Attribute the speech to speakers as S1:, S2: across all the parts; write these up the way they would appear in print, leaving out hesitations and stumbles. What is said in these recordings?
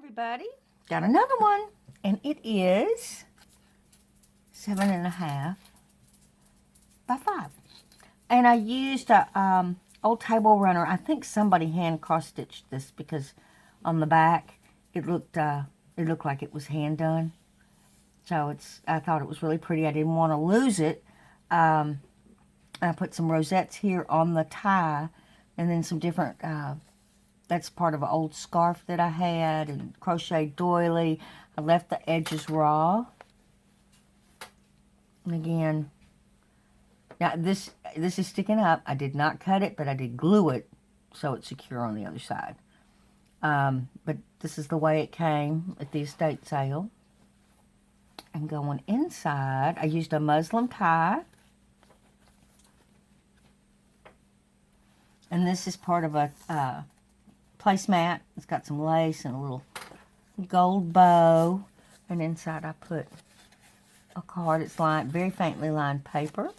S1: everybody. Got another one, and it is 7.5 by 5. And I used a old table runner. I think somebody hand cross stitched this because on the back it looked like it was hand done. So I thought it was really pretty. I didn't want to lose it. I put some rosettes here on the tie, and then some different. That's part of an old scarf that I had, and crochet doily. I left the edges raw. And again, now this is sticking up. I did not cut it, but I did glue it so it's secure on the other side. But this is the way it came at the estate sale. And going inside, I used a muslin tie. And this is part of a placemat. It's got some lace and a little gold bow. And inside I put a card. It's lined, very faintly lined paper.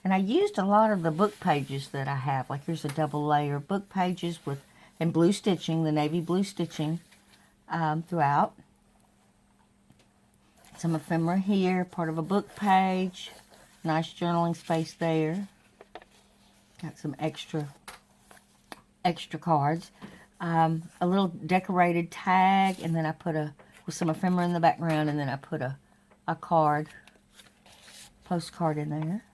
S1: And I used a lot of the book pages that I have. Like here's a double layer book pages with and blue stitching, the navy blue stitching throughout. Some ephemera here, part of a book page. Nice journaling space there. Got some extra cards. A little decorated tag, and then I put with some ephemera in the background, and then I put a postcard in there.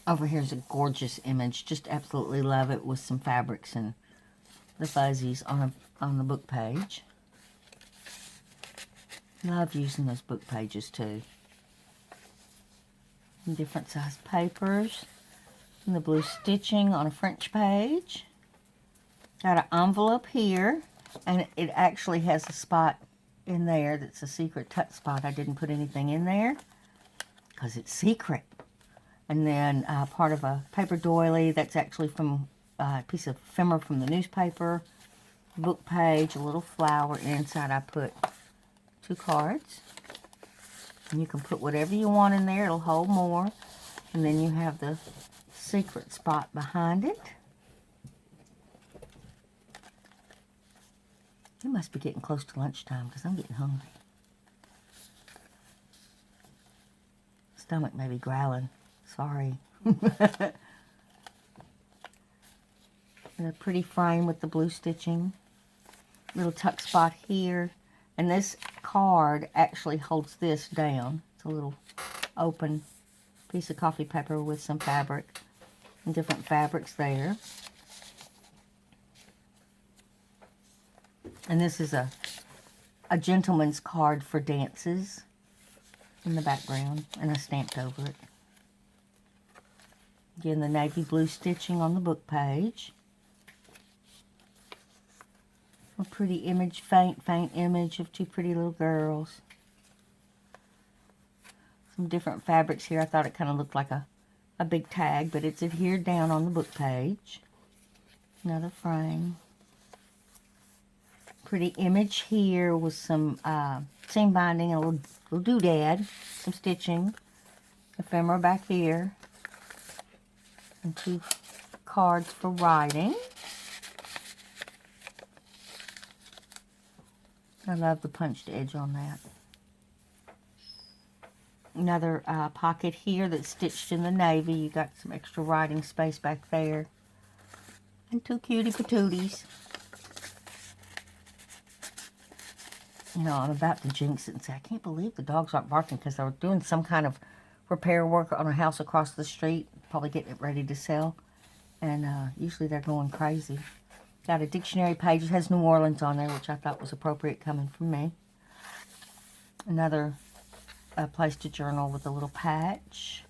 S1: Over here is a gorgeous image. Just absolutely love it with some fabrics and the fuzzies on the book page. Love using those book pages too. And different size papers. And the blue stitching on a French page. Got an envelope here, and it actually has a spot in there that's a secret tuck spot. I didn't put anything in there because it's secret. And then part of a paper doily that's actually from a piece of ephemera from the newspaper. Book page, a little flower. Inside I put 2 cards. And you can put whatever you want in there. It'll hold more. And then you have the secret spot behind it. It must be getting close to lunchtime because I'm getting hungry. Stomach may be growling. Sorry. And a pretty frame with the blue stitching. Little tuck spot here. And this card actually holds this down. It's a little open piece of coffee paper with some fabric. And different fabrics there. And this is a gentleman's card for dances in the background, and I stamped over it. Again, the navy blue stitching on the book page. A pretty image, faint image of 2 pretty little girls. Some different fabrics here. I thought it kind of looked like a big tag, but it's adhered down on the book page. Another frame. Pretty image here with some seam binding and a little doodad, some stitching. Ephemera back here. And 2 cards for writing. I love the punched edge on that. Another pocket here that's stitched in the navy. You got some extra writing space back there. And 2 cutie patooties. You know, I'm about to jinx it and say, I can't believe the dogs aren't barking because they were doing some kind of repair work on a house across the street. Probably getting it ready to sell. And usually they're going crazy. Got a dictionary page. It has New Orleans on there, which I thought was appropriate coming from me. Another place to journal with a little patch.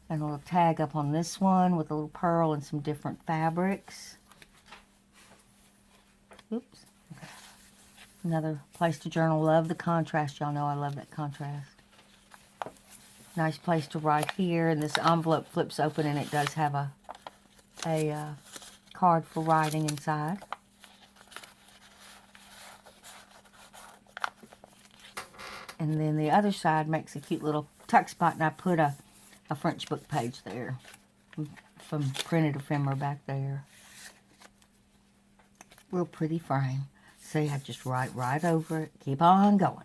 S1: And a little tag up on this one with a little pearl and some different fabrics. Oops. Okay. Another place to journal. Love the contrast. Y'all know I love that contrast. Nice place to write here. And this envelope flips open and it does have a card for writing inside. And then the other side makes a cute little tuck spot, and I put a French book page there. Some printed ephemera back there. Real pretty frame. See, I just write right over it. Keep on going.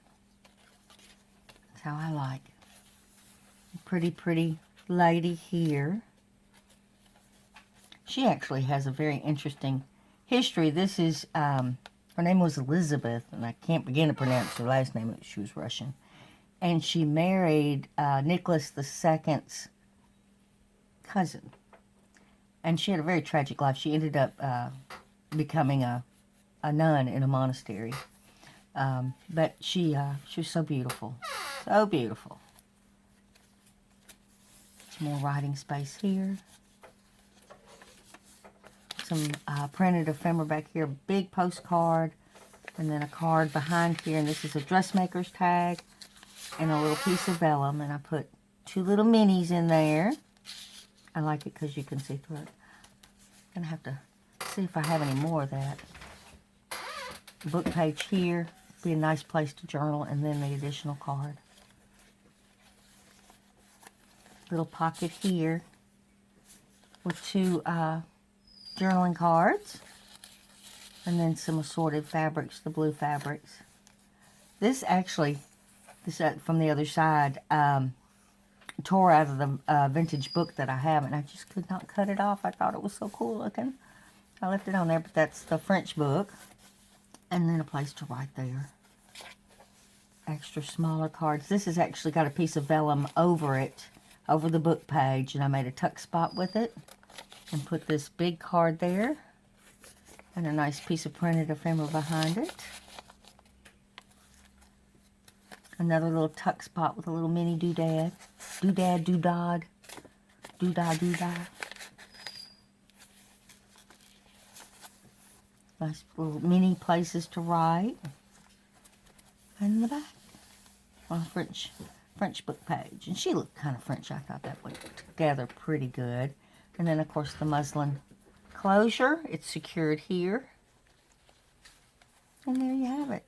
S1: That's how I like it. Pretty, pretty lady here. She actually has a very interesting history. This is, her name was Elizabeth, and I can't begin to pronounce her last name. She was Russian. And she married Nicholas II's cousin. And she had a very tragic life. She ended up becoming a nun in a monastery. But she was so beautiful. So beautiful. Some more writing space here. Some printed ephemera back here. Big postcard. And then a card behind here. And this is a dressmaker's tag. And a little piece of vellum. And I put 2 little minis in there. I like it because you can see through it. I'm going to have to see if I have any more of that. Book page here. Be a nice place to journal. And then the additional card. Little pocket here. With 2 journaling cards. And then some assorted fabrics. The blue fabrics. This actually, from the other side, tore out of the vintage book that I have, and I just could not cut it off. I thought it was so cool looking. I left it on there, but that's the French book. And then a place to write there. Extra smaller cards. This has actually got a piece of vellum over it, over the book page, and I made a tuck spot with it. And put this big card there. And a nice piece of printed ephemera behind it. Another little tuck spot with a little mini doodad. Doodad, doodad. Doodah, doodah. Nice little mini places to write. And in the back, on a French book page. And she looked kind of French. I thought that went together pretty good. And then, of course, the muslin closure. It's secured here. And there you have it.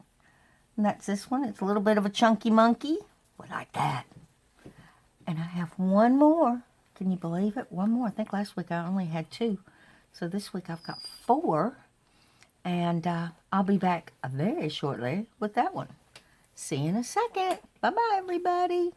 S1: And that's this one. It's a little bit of a chunky monkey. We like that. And I have one more. Can you believe it? One more. I think last week I only had 2. So this week I've got 4. And I'll be back very shortly with that one. See you in a second. Bye-bye, everybody.